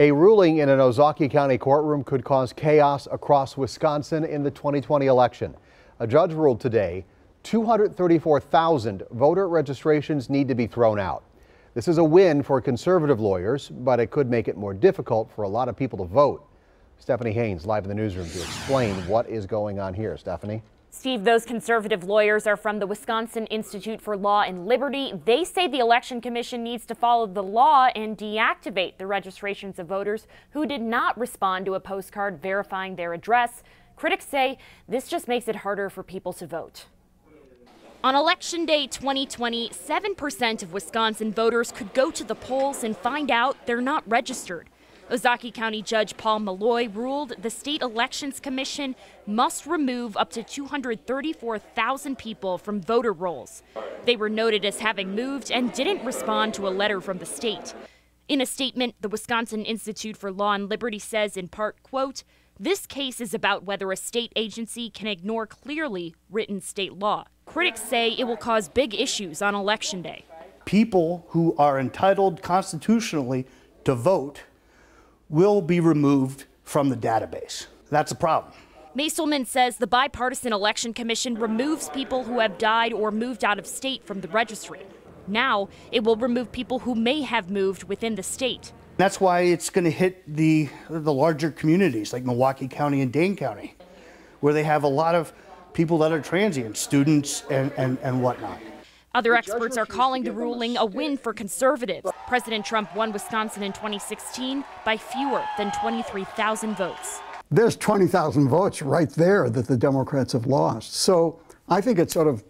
A ruling in an Ozaukee County courtroom could cause chaos across Wisconsin in the 2020 election. A judge ruled today 234,000 voter registrations need to be thrown out. This is a win for conservative lawyers, but it could make it more difficult for a lot of people to vote. Stephanie Haynes live in the newsroom to explain what is going on here. Stephanie? Steve, those conservative lawyers are from the Wisconsin Institute for Law and Liberty. They say the Election Commission needs to follow the law and deactivate the registrations of voters who did not respond to a postcard verifying their address. Critics say this just makes it harder for people to vote. On Election Day 2020, 7% of Wisconsin voters could go to the polls and find out they're not registered. Ozaukee County Judge Paul Malloy ruled the State Elections Commission must remove up to 234,000 people from voter rolls. They were noted as having moved and didn't respond to a letter from the state. In a statement, the Wisconsin Institute for Law and Liberty says in part, quote, "This case is about whether a state agency can ignore clearly written state law. Critics say it will cause big issues on Election Day." People who are entitled constitutionally to vote will be removed from the database. That's a problem. Maselman says the Bipartisan Election Commission removes people who have died or moved out of state from the registry. Now it will remove people who may have moved within the state. That's why it's going to hit the larger communities like Milwaukee County and Dane County, where they have a lot of people that are transient, students and whatnot. Other experts are calling the ruling a win for conservatives. President Trump won Wisconsin in 2016 by fewer than 23,000 votes. There's 20,000 votes right there that the Democrats have lost. So I think it's sort of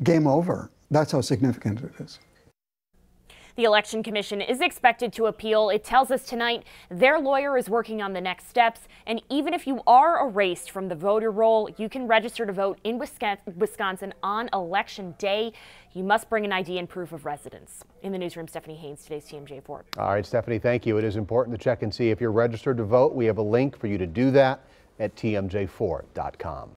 game over. That's how significant it is. The Election Commission is expected to appeal. It tells us tonight their lawyer is working on the next steps. And even if you are erased from the voter roll, you can register to vote in Wisconsin on Election Day. You must bring an ID and proof of residence. In the newsroom, Stephanie Haynes, today's TMJ4. All right, Stephanie, thank you. It is important to check and see if you're registered to vote. We have a link for you to do that at tmj4.com.